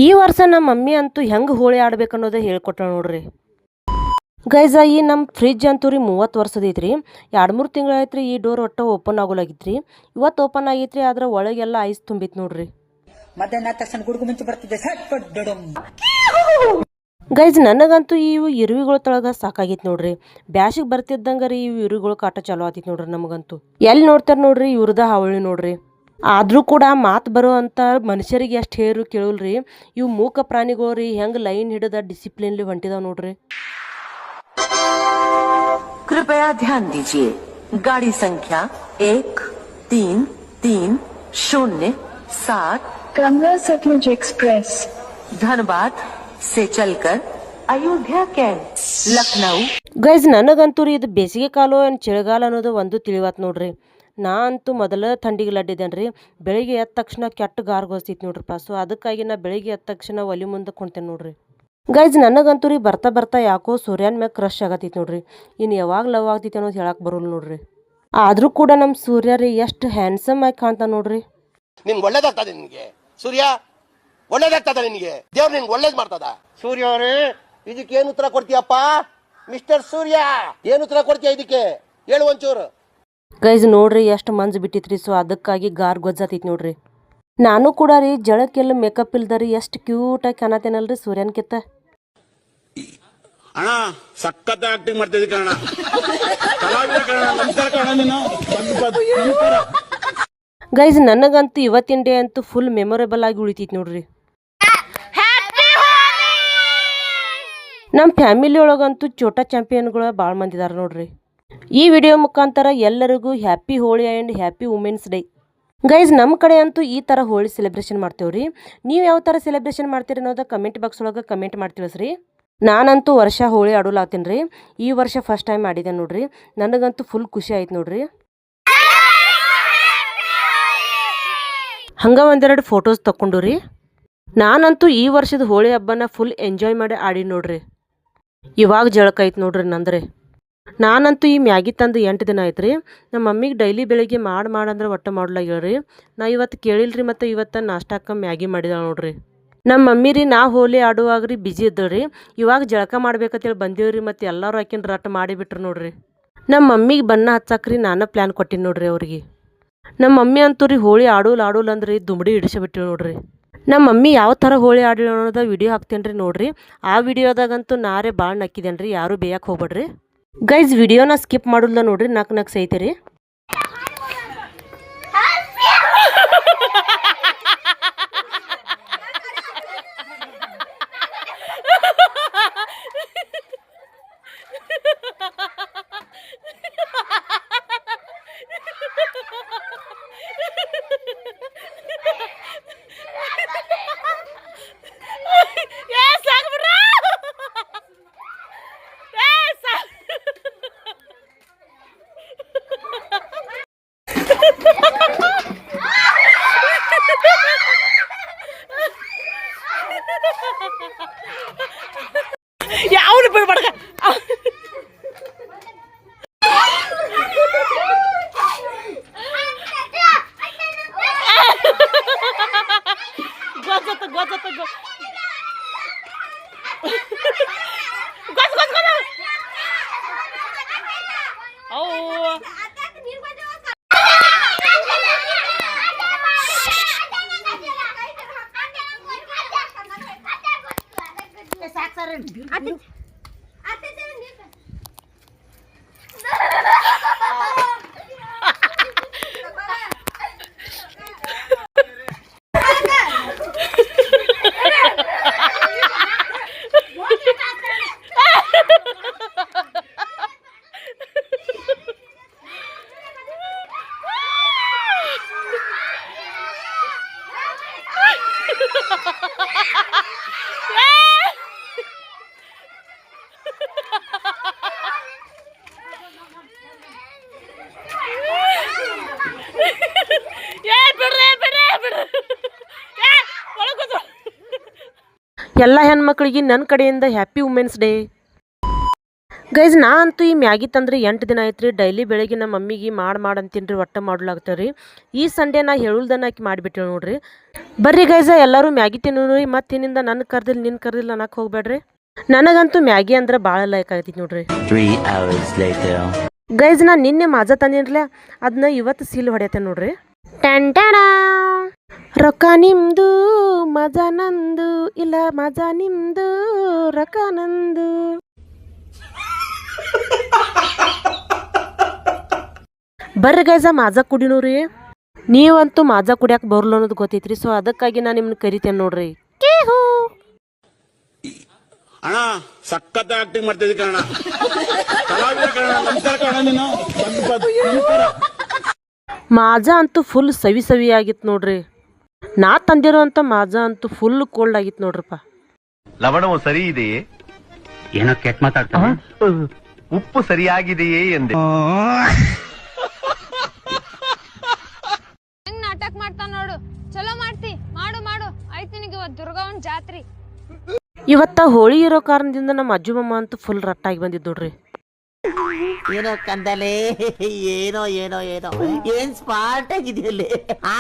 ಈ ವರ್ಷ ನಮ್ಮ ಮಮ್ಮಿ ಅಂತೂ ಹೆಂಗೆ ಹೋಳಿ ಆಡ್ಬೇಕು ಅನ್ನೋದೇ ಹೇಳ್ಕೊಟ್ಟ ನೋಡ್ರಿ ಗೈಸ. ಈ ನಮ್ಮ ಫ್ರಿಜ್ ಅಂತೂ ರೀ 30 ವರ್ಷದೈತ್ರಿ. 2-3 ತಿಂಗಳಾಯ್ತು ರೀ ಈ ಡೋರ್ ಒಟ್ಟು ಓಪನ್ ಆಗೋಲಾಗಿತ್ರಿ. ಇವತ್ತು ಓಪನ್ ಆಗೈತ್ರಿ, ಆದ್ರೆ ಒಳಗೆಲ್ಲ ಐಸ್ ತುಂಬಿತ್ತು ನೋಡ್ರಿ. ಮಧ್ಯಾಹ್ನ ತಕ್ಷಣ ಗುಡುಗು ಮುಂಚೆ ಬರ್ತಿದ್ದೆ ಗೈಸ್ ನನಗಂತೂ ಇವು ಇರುವಿಗಳ ತೊಳಗ ಸಾಕಾಗಿತ್ತು ನೋಡ್ರಿ. ಬ್ಯಾಸಿಗೆ ಬರ್ತಿದ್ದಂಗ ರೀ ಇವು ಇರುವಿಗಳು ಕಾಟ ಚಾಲೂ ಆತಿತ್ತು ನೋಡ್ರಿ. ನಮಗಂತೂ ಎಲ್ಲಿ ನೋಡ್ತಾರ ನೋಡ್ರಿ ಇವ್ರದ ಹಾವಳಿ ನೋಡ್ರಿ. ಆದ್ರೂ ಕೂಡ ಮಾತು ಬರೋ ಅಂತ ಮನುಷ್ಯರಿಗೆ ಎಷ್ಟು ಹೇರು ಕೇಳಲ್ರಿ. ಇವು ಮೂಕ ಪ್ರಾಣಿಗಳು ರೀ ಹೆಂಗೆ ಲೈನ್ ಹಿಡಿದ ಡಿಸಿಪ್ಲಿನ್ಲಿ ಹೊಂಟಿದಾವ ನೋಡ್ರಿ. कृपया ध्यान दीजिए, गाड़ी संख्या 1330 गंगा सतलुज एक्सप्रेस धनबाद से चलकर अयोध्या कैंट लखनऊ. ಗೈಸ್ ನನಗಂತೂ ರೀ ಇದು ಬೇಸಿಗೆ ಕಾಲ ಏನು ಚಳಿಗಾಲ ಅನ್ನೋದು ಒಂದು ತಿಳಿವಾತ್ ನೋಡ್ರಿ. ನಾ ಅಂತೂ ಮೊದಲ ಥಂಡಿಗೆ ಲಡ್ಡಿದ್ದೇನೆ ರೀ. ಬೆಳಿಗ್ಗೆ ಎದ್ದ ತಕ್ಷಣ ಕೆಟ್ಟ ಗಾರ್ಗೋಸ್ತಿತ್ತು ನೋಡ್ರಿಪ್ಪ. ಸೊ ಅದಕ್ಕಾಗಿ ನಾ ಬೆಳಿಗ್ಗೆ ಎದ್ದ ತಕ್ಷಣ ಒಲಿ ಮುಂದೆ ಕುಂತೇನೆ ನೋಡ್ರಿ. ಗೈಸ್ ನನಗಂತೂ ರೀ ಬರ್ತಾ ಬರ್ತಾ ಯಾಕೋ ಸೂರ್ಯನ ಮ್ಯಾಗ ಕ್ರಶ್ ಆಗತ್ತೈತಿ ನೋಡ್ರಿ. ಇನ್ನು ಯಾವಾಗ ಲವ್ ಆಗ್ತೈತಿ ಅನ್ನೋದು ಹೇಳಕ್ ಬರೋಲ್ಲ ನೋಡ್ರಿ. ಆದ್ರೂ ಕೂಡ ನಮ್ಮ ಸೂರ್ಯ ರೀ ಎಷ್ಟು ಹ್ಯಾಂಡ್ಸಮ್ ಆಗಿ ಕಾಣ್ತಾ ನೋಡ್ರಿ. ನಿಮ್ಗೆ ಒಳ್ಳೇದಾಗ್ತದೆ, ನಿನ್ಗೆ ಸೂರ್ಯ ಒಳ್ಳೇದಾಗ್ತದ, ನಿನ್ಗೆ ದೇವ್ರು ನಿನ್ಗೆ ಒಳ್ಳೇದ್ ಮಾಡ್ತದ. ಸೂರ್ಯ ಅವರೇ ಇದಕ್ಕೆ ಏನು ಉತ್ತರ ಕೊಡ್ತೀಯಪ್ಪ? ಮಿಸ್ಟರ್ ಸೂರ್ಯ ಏನು ಉತ್ತರ ಕೊಡ್ತೀಯ ಇದಕ್ಕೆ? ಹೇಳು ಒಂಚೂರು. ಗೈಸ್ ನೋಡ್ರಿ ಎಷ್ಟು ಮಂಜು ಬಿಟ್ಟಿತ್ರಿ. ಸೊ ಅದಕ್ಕಾಗಿ ಗಾರ್ ಗೊಜ್ಜಾತೈತಿ ನೋಡ್ರಿ. ನಾನು ಕೂಡ ರೀ ಜಳಕ್ಕೆಲ್ಲ ಮೇಕಪ್ ಇಲ್ದರಿ ಎಷ್ಟು ಕ್ಯೂಟಾಗಿ ಕಾಣತೇನಲ್ರಿ ಸೂರ್ಯನ್ಕಿತ್ತ. ಅಣ್ಣ ಸಖತ್ ಆಕ್ಟಿಂಗ್ ಮಾಡ್ತಿದ್ದಿ ಕಣ. ಗೈಸ್ ನನಗಂತೂ ಇವತ್ತಿನ ಡೇ ಅಂತೂ ಫುಲ್ ಮೆಮೊರೇಬಲ್ ಆಗಿ ಉಳಿತೈತಿ ನೋಡ್ರಿ. ನಮ್ಮ ಫ್ಯಾಮಿಲಿ ಒಳಗಂತೂ ಚೋಟಾ ಚಾಂಪಿಯನ್ಗಳು ಭಾಳ ಮಂದಿ ಇದಾರೆ ನೋಡ್ರಿ. ಈ ವಿಡಿಯೋ ಮುಖಾಂತರ ಎಲ್ಲರಿಗೂ happy Holi and happy women's day. Guys ನಮ್ಮ ಕಡೆ ಅಂತೂ ಈ ಥರ ಹೋಳಿ ಸೆಲೆಬ್ರೇಷನ್ ಮಾಡ್ತೇವ್ರಿ. ನೀವು ಯಾವ ಥರ ಸೆಲೆಬ್ರೇಷನ್ ಮಾಡ್ತೀರಿ ಅನ್ನೋದು ಕಮೆಂಟ್ ಬಾಕ್ಸ್ ಒಳಗೆ ಕಮೆಂಟ್ ಮಾಡಿ ತಿಳಿಸ್ರಿ. ನಾನಂತೂ ವರ್ಷ ಹೋಳಿ ಆಡೋಲಾಗ್ತೀನಿ ರೀ. ಈ ವರ್ಷ ಫಸ್ಟ್ ಟೈಮ್ ಆಡಿದೆ ನೋಡ್ರಿ. ನನಗಂತೂ ಫುಲ್ ಖುಷಿ ಆಯ್ತು ನೋಡ್ರಿ. ಹಂಗೆ ಒಂದೆರಡು ಫೋಟೋಸ್ ತಗೊಂಡು ರೀ. ನಾನಂತೂ ಈ ವರ್ಷದ ಹೋಳಿ ಹಬ್ಬನ ಫುಲ್ ಎಂಜಾಯ್ ಮಾಡಿ ಆಡಿ ನೋಡ್ರಿ. ಇವಾಗ ಜಳಕ ಐತೆ ನೋಡ್ರಿ ನಂದ್ರೆ. ನಾನಂತೂ ಈ ಮ್ಯಾಗಿ ತಂದು 8 ದಿನ ಆಯ್ತು ರೀ. ನಮ್ಮ ಮಮ್ಮಿಗೆ ಡೈಲಿ ಬೆಳಿಗ್ಗೆ ಮಾಡಂದ್ರೆ ಒಟ್ಟು ಮಾಡ್ಲಾಗ ಹೇಳ್ರಿ. ನಾ ಇವತ್ತು ಕೇಳಿಲ್ರಿ, ಮತ್ತು ಇವತ್ತು ನಾಷ್ಟಾಕ ಮ್ಯಾಗಿ ಮಾಡಿದಾಳೆ ನೋಡ್ರಿ. ನಮ್ಮ ಮಮ್ಮಿ ರೀ ನಾ ಹೋಲಿ ಆಡುವಾಗ ರೀ ಬಿಜಿ ಇದ್ದಳ್ರಿ. ಇವಾಗ ಜಳಕ ಮಾಡ್ಬೇಕಂತೇಳಿ ಬಂದೇವ್ರಿ. ಮತ್ತು ಎಲ್ಲರೂ ಆಕಿನ ರಟ್ ಮಾಡಿಬಿಟ್ರು ನೋಡ್ರಿ. ನಮ್ಮ ಮಮ್ಮಿಗೆ ಬಣ್ಣ ಹಚ್ಚಾಕ್ರಿ ನಾನು ಪ್ಲ್ಯಾನ್ ಕೊಟ್ಟಿನಿ ನೋಡ್ರಿ ಅವ್ರಿಗೆ. ನಮ್ಮ ಮಮ್ಮಿ ಅಂತೂ ರೀ ಹೋಳಿ ಆಡೋಲ್ ಅಂದ್ರೆ ದುಮ್ಡಿ ಹಿಡಿಸಿಬಿಟ್ಟಿವಿ ನೋಡ್ರಿ. ನಮ್ಮ ಮಮ್ಮಿ ಯಾವ ಥರ ಹೋಳಿ ಆಡಿಲ್ಲ ಅನ್ನೋದ ವಿಡಿಯೋ ಹಾಕ್ತೇನೆ ರೀ ನೋಡ್ರಿ. ಆ ವಿಡಿಯೋದಾಗಂತೂ ನಾರೇ ಭಾಳ ನಕ್ಕಿದ್ದೇನೆ ರೀ. ಯಾರೂ ಬೇಯಕ್ಕೆ ಹೋಗ್ಬೇಡ್ರಿ ಗೈಸ್. ವಿಡಿಯೋನ ಸ್ಕಿಪ್ ಮಾಡೋಲ್ಲ ನೋಡ್ರಿ. ನಕ್ ಸೈತೆ ಯಾವನು ಬಿಡ್ಬಾರ್ದ. ಎಲ್ಲ ಹೆಣ್ಮಕ್ಳಿಗೆ ನನ್ನ ಕಡೆಯಿಂದ ಹ್ಯಾಪಿ ವುಮೆನ್ಸ್ ಡೇ. ಗೈಸ್ ನಾ ಅಂತೂ ಈ ಮ್ಯಾಗಿ ತಂದ್ರೆ 8 ದಿನ ಆಯ್ತು ರೀ. ಡೈಲಿ ಬೆಳಗ್ಗೆ ನಮ್ಮ ಮಮ್ಮಿಗೆ ಅಂತೀನಿ ರೀ, ಒಟ್ಟು ಮಾಡ್ಲಾಗ್ತೇವೆ ರೀ. ಈ ಸಂಡೇ ನಾ ಹೇಳುಲ್ದನ್ನ ಆಕಿ ಮಾಡಿಬಿಟ್ಟೇವೆ ನೋಡ್ರಿ. ಬರ್ರಿ ಗೈಸ ಎಲ್ಲರೂ ಮ್ಯಾಗಿ ತಿನ್ನೋರಿ. ಮತ್ತು ಇನ್ನಿಂದ ನನ್ನ ಕರ್ದಿಲ್ಲ ನಿನ್ನ ಕರ್ದಿಲ್ಲ ಅನ್ನಕ್ಕೆ ಹೋಗ್ಬೇಡ್ರಿ. ನನಗಂತೂ ಮ್ಯಾಗಿ ಅಂದ್ರೆ ಭಾಳ ಲೈಕ್ ಆಗ್ತೈತಿ ನೋಡ್ರಿ. 3 hours later. ಗೈಸ್ ನಾ ನಿನ್ನೆ ಮಾಜಾ ತಂದಿನ್ರಲ್ಲ, ಅದನ್ನ ಇವತ್ತು ಸೀಲ್ ಹೊಡೆಯತ್ತೆ ನೋಡ್ರಿ. ಟೆಂಟಣ ರೊಕ್ಕ ನಿಮ್ದು ಮಜಾ ನಂದು, ಇಲ್ಲ ಮಜಾ ನಿಮ್ದು ರೊಕ್ಕ ನಂದು. ಬರ್ರಿ ಗೈಸ ಮಾಜಾ ಕುಡಿನೋರಿ. ನೀವಂತೂ ಮಾಜಾ ಕುಡಿಯಕ್ಕೆ ಬರಲ್ಲ ಅನ್ನೋದು ಗೊತ್ತೈತ್ರಿ. ಸೊ ಅದಕ್ಕಾಗಿ ನಾನು ನಿಮ್ನ ಕರಿತೇನೆ ನೋಡ್ರಿ. ಅಣ್ಣ ಸಖತ್ ಆಕ್ಟಿಂಗ್ ಮಾಡ್ತಿದ್ದಿ ಕಣ. ಕಲಾವಿದ ಕಣ, ನಮಸ್ಕಾರ ಕಣ ನೀನು. ನಮಸ್ಕಾರ. ಮಾಜಾ ಅಂತೂ ಫುಲ್ ಸವಿ ಆಗಿತ್ತು ನೋಡ್ರಿ. ನಾ ತಂದಿರೋಂಥ ಮಾಜಾ ಅಂತೂ ಫುಲ್ ಕೋಲ್ಡ್ ಆಗಿತ್ತು ನೋಡ್ರಪ್ಪ. ಲವಣವು ಸರಿ ಇದೆಯೇ? ಏನೋ ಕೆಟ್ಟ ಮಾತಾಡ್ತಾನೆ. ಉಪ್ಪು ಸರಿಯಾಗಿದೆಯೇ ಎಂದೆ. ಹೆಂಗ್ ನಾಟಕ ಮಾಡ್ತಾ ನೋಡು. ಚಲೋ ಮಾಡ್ತಿ, ಮಾಡು ಮಾಡು. ಆಯ್ತು ನಿನಗೆ ಇವತ್ತು ದುರ್ಗವನ್ ಜಾತ್ರಿ. ಇವತ್ತ ಹೋಳಿ ಇರೋ ಕಾರಣದಿಂದ ನಮ್ಮ ಅಜ್ಜು ಮಮ್ಮ ಅಂತೂ ಫುಲ್ ರಟ್ಟಾಗಿ ಬಂದಿದ್ದು ನೋಡ್ರಿ. ಏನೋ ಕಂದಲೆ, ಏನೋ ಏನೋ ಏನೋ ಏನ್ ಸ್ಮಾರ್ಟ್ ಆಗಿದೆಯಲ್ಲಿ.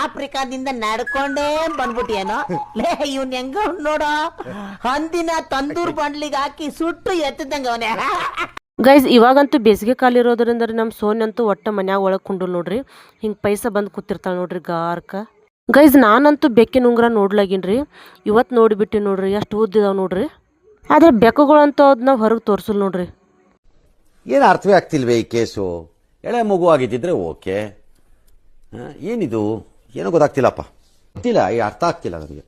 ಆಫ್ರಿಕಾದಿಂದ ನಡ್ಕೊಂಡೇ ಬಂದ್ಬಿಟ್ಟಿಯೇನೋ. ಲೇ ಇವ್ನ ಹೆಂಗ ನೋಡೋ, ಹಂದಿನ ತಂದೂರ್ ಬಂಡ್ಲಿಗೆ ಹಾಕಿ ಸುಟ್ಟು ಎತ್ತದಂಗ ಅವನೇ. ಗೈಸ್ ಇವಾಗಂತೂ ಬೇಸಿಗೆ ಕಾಲ ಇರೋದ್ರಿಂದ ನಮ್ಮ ಸೋನ್ ಅಂತೂ ಒಟ್ಟ ಮನ್ಯಾಗ ಒಳಗೆ ಕುಂಡಲ್ ನೋಡ್ರಿ. ಹಿಂಗೆ ಪೈಸಾ ಬಂದು ಕೂತಿರ್ತಾಳೆ ನೋಡ್ರಿ ಗಾರ್ಕ. ಗೈಸ್ ನಾನಂತೂ ಬೆಕ್ಕಿನ ಉಂಗ್ರ ನೋಡ್ಲಾಗಿನ್ರಿ. ಇವತ್ತು ನೋಡಿಬಿಟ್ಟು ನೋಡ್ರಿ ಎಷ್ಟು ಉದ್ದಿದಾವೆ ನೋಡ್ರಿ. ಆದರೆ ಬೆಕ್ಕುಗಳಂತೂ ಅದನ್ನ ಹೊರಗೆ ತೋರಿಸಲ್ ನೋಡ್ರಿ. ಏನು ಅರ್ಥವೇ ಆಗ್ತಿಲ್ವೇ ಈ ಕೇಸು? ಎಳೆ ಮಗು ಆಗಿದ್ದಿದ್ರೆ ಓಕೆ, ಏನಿದು ಏನೋ ಗೊತ್ತಾಗ್ತಿಲ್ಲಪ್ಪ, ಗೊತ್ತಿಲ್ಲ, ಈ ಅರ್ಥ ಆಗ್ತಿಲ್ಲ ನನಗೆ.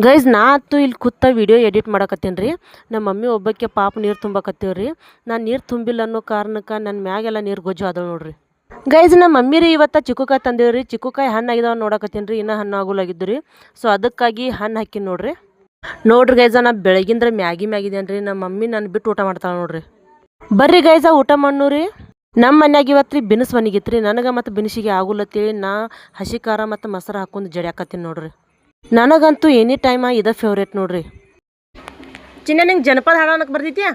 ಗೈಸ್ ನಾ ಅಂತೂ ಇಲ್ಲಿ ಕೂತ ವಿಡಿಯೋ ಎಡಿಟ್ ಮಾಡಕತ್ತೇನೆ ರೀ. ನಮ್ಮ ಮಮ್ಮಿ ಒಬ್ಬಕ್ಕೆ ಪಾಪ ನೀರು ತುಂಬಕತ್ತೇವ್ರಿ. ನಾನು ನೀರು ತುಂಬಿಲ್ಲ ಅನ್ನೋ ಕಾರಣಕ್ಕೆ ನನ್ನ ಮ್ಯಾಗೆಲ್ಲ ನೀರು ಗೊಜ್ಜು ಆದವು ನೋಡ್ರಿ. ಗೈಸ್ ನಮ್ಮ ಮಮ್ಮಿ ರೀ ಇವತ್ತು ಚಿಕ್ಕುಕಾಯಿ ತಂದೇವ್ರಿ. ಚಿಕ್ಕುಕಾಯಿ ಹಣ್ಣು ಆಗಿದಾವ ನೋಡಕತ್ತೀನಿ ರೀ, ಇನ್ನೂ ಹಣ್ಣು ಆಗೋಲಾಗಿದ್ದು ರೀ. ಸೊ ಅದಕ್ಕಾಗಿ ಹಣ್ಣು ಹಾಕಿನಿ ನೋಡ್ರಿ. ನೋಡ್ರಿ ಗೈಸ ನಾ ಬೆಳಗಿಂದ್ರೆ ಮ್ಯಾಗಿದೇನು ರೀ. ನಮ್ಮ ಮಮ್ಮಿ ನಾನು ಬಿಟ್ಟು ಊಟ ಮಾಡ್ತಾಳೆ ನೋಡ್ರಿ. ಬರ್ರಿ ಗೈಸ ಊಟ ಮಾಡ್ನೂರಿ. ನಮ್ಮ ಮನ್ಯಾಗ ಇವತ್ತು ರೀ ಬಿನಸ್ ಮನಿಗಿತ್ತು ರೀ. ನನಗೆ ಮತ್ತು ಬಿನಿಸಿಗೆ ಆಗುಲ್ಲತ್ತೇಳಿ ನಾ ಹಸಿ ಖಾರ ಮತ್ತು ಮೊಸರು ಹಾಕೊಂಡು ಜಡಿಯಾಕತ್ತೀನಿ ನೋಡ್ರಿ. ನನಗಂತೂ ಎನಿ ಟೈಮ ಇದ ಫೇವ್ರೇಟ್ ನೋಡ್ರಿ. ಚಿನ್ನ ನಿಂಗೆ ಜನಪದ ಹಾಡೋಣಕ್ಕೆ ಬರ್ತಿದ್ಯಾ?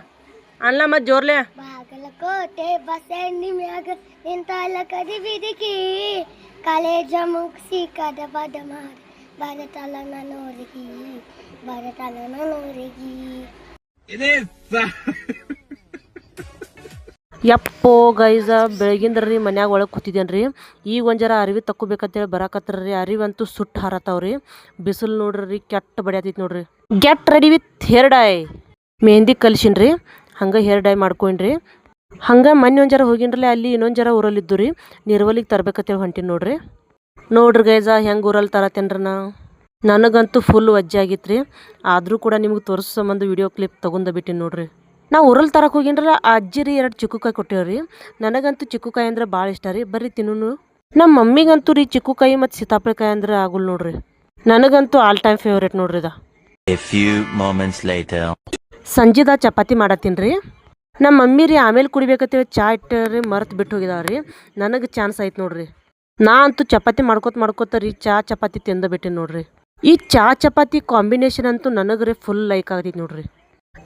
ಅಲ್ಲ ಮತ್ತು ಜೋರ್ಲೆ. ಬಾಗಲಕೋಟೆ ಬಸಣ್ಣಿ ಮ್ಯಾಗ ನಿಂತಲ್ಲ ಕದಿ ಬಿದಿಕಿ, ಕಾಲೇಜ ಮುಗಿಸಿ ಕದ ಬದ ಮಾಡಿ ಬರತಲ್ಲ ನನ್ನೋರಿಗೆ, ಬರತಲ್ಲ ನನ್ನೋರಿಗೆ. ಯಪ್ಪೋ ಗೈಸ ಬೆಳಗಿಂದ್ರಿ ಮನ್ಯಾಗ ಒಳಗೆ ಕೂತಿದ್ದೇನೆ ರೀ. ಈಗ ಒಂದು ಜರ ಅರಿವಿ ತಕ್ಕೋಬೇಕಂತೇಳಿ ಬರಾಕತ್ತಾರ ರೀ. ಅರಿವಂತೂ ಸುಟ್ಟು ಹಾರತಾವ್ರಿ. ಬಿಸಿಲು ನೋಡ್ರಿ ಕೆಟ್ಟ ಬಡಿಯತೈತಿ ನೋಡ್ರಿ. Get ready with hair dye. Mehndi ಕಲ್ಸಿನ್ರಿ, ಹಂಗೆ ಹೇರ್ ಡೈ ಮಾಡ್ಕೊಂಡ್ರಿ. ಹಂಗೆ ಮೊನ್ನೆ ಒಂದು ಜರ ಹೋಗಿನ್ರಲ್ಲ, ಅಲ್ಲಿ ಇನ್ನೊಂದು ಜರ ಊರಲ್ಲಿದ್ದು ರೀ. ನಿರ್ವಲಿಗೆ ತರ್ಬೇಕಂತೇಳಿ ಹೊಂಟೀನಿ ನೋಡ್ರಿ. ನೋಡ್ರಿ ಗೈಸ ಹೆಂಗೆ ಊರಲ್ಲಿ ತರತ್ತೇನ್ರಿ ನಾ. ನನಗಂತೂ ಫುಲ್ ವಜ್ಜೆ ಆಗಿತ್ತು ರೀ. ಆದರೂ ಕೂಡ ನಿಮ್ಗೆ ತೋರಿಸೋ ಸಂಬಂಧ ವಿಡಿಯೋ ಕ್ಲಿಪ್ ತೊಗೊಂಡು ಬಿಟ್ಟಿನಿ ನೋಡ್ರಿ. ನಾವು ಊರಲ್ಲಿ ತರಕ್ಕೆ ಹೋಗಿನ್ರಲ್ಲ, ಆ ಅಜ್ಜಿ ರೀ 2 ಚಿಕ್ಕುಕಾಯಿ ಕೊಟ್ಟೇವ್ರಿ. ನನಗಂತೂ ಚಿಕ್ಕುಕಾಯಿ ಅಂದ್ರೆ ಭಾಳ ಇಷ್ಟ ರೀ. ಬರ್ರಿ ತಿನ್ನೋನು. ನಮ್ಮ ಮಮ್ಮಿಗಂತೂ ರೀ ಚಿಕ್ಕುಕಾಯಿ ಮತ್ತು ಸೀತಾಫಲಕಾಯಿ ಅಂದ್ರೆ ಆಗುಲ್ ನೋಡ್ರಿ. ನನಗಂತೂ ಆಲ್ ಟೈಮ್ ಫೇವ್ರೇಟ್ ನೋಡ್ರಿ ಇದ. A few moments later. ಸಂಜಿದ chapati ಮಾಡತ್ತೀನಿ ರೀ. ನಮ್ಮ ಮಮ್ಮಿ ರೀ ಆಮೇಲೆ ಕುಡಿಬೇಕಂತೇಳಿ ಚಾ ಇಟ್ಟರಿ ಮರ್ತು ಬಿಟ್ಟು ಹೋಗಿದಾವ್ರಿ. ನನಗೆ ಚಾನ್ಸ್ ಆಯ್ತು ನೋಡ್ರಿ. ನಾ ಅಂತೂ ಚಪಾತಿ ಮಾಡ್ಕೋತ ರೀ ಚಪಾತಿ ತಿಂದ ಬಿಟ್ಟಿನಿ ನೋಡ್ರಿ. ಈ ಚಪಾತಿ ಕಾಂಬಿನೇಷನ್ ಅಂತೂ ನನಗೆ ರೀ ಫುಲ್ ಲೈಕ್ ಆಗತೈತಿ ನೋಡ್ರಿ.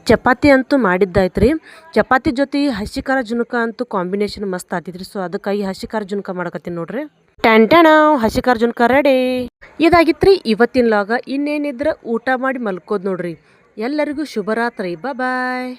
ಚಪಾತಿ ಅಂತೂ ಮಾಡಿದ್ದಾಯ್ತು ರೀ. ಚಪಾತಿ ಜೊತೆ ಹಸಿ ಖಾರ ಜುನ್ಕ ಅಂತೂ ಕಾಂಬಿನೇಷನ್ ಮಸ್ತ್ ಆಗ್ತೈತ್ರಿ. ಸೊ ಅದಕ್ಕಾಗಿ ಹಸಿ ಖಾರ ಜುನ್ಕ ಮಾಡಕತ್ತೀನಿ ನೋಡ್ರಿ. ಟೆಂಟಣ ಹಸಿ ಖಾರ ಜುನ್ಕ ರೆಡಿ. ಇದಾಗಿತ್ತು ರೀ ಇವತ್ತಿನ ಲಾಗ. ಇನ್ನೇನಿದ್ರೆ ಊಟ ಮಾಡಿ ಮಲ್ಕೋದು ನೋಡ್ರಿ. ಎಲ್ಲರಿಗೂ ಶುಭರಾತ್ರಿ. ಬಾಯ್.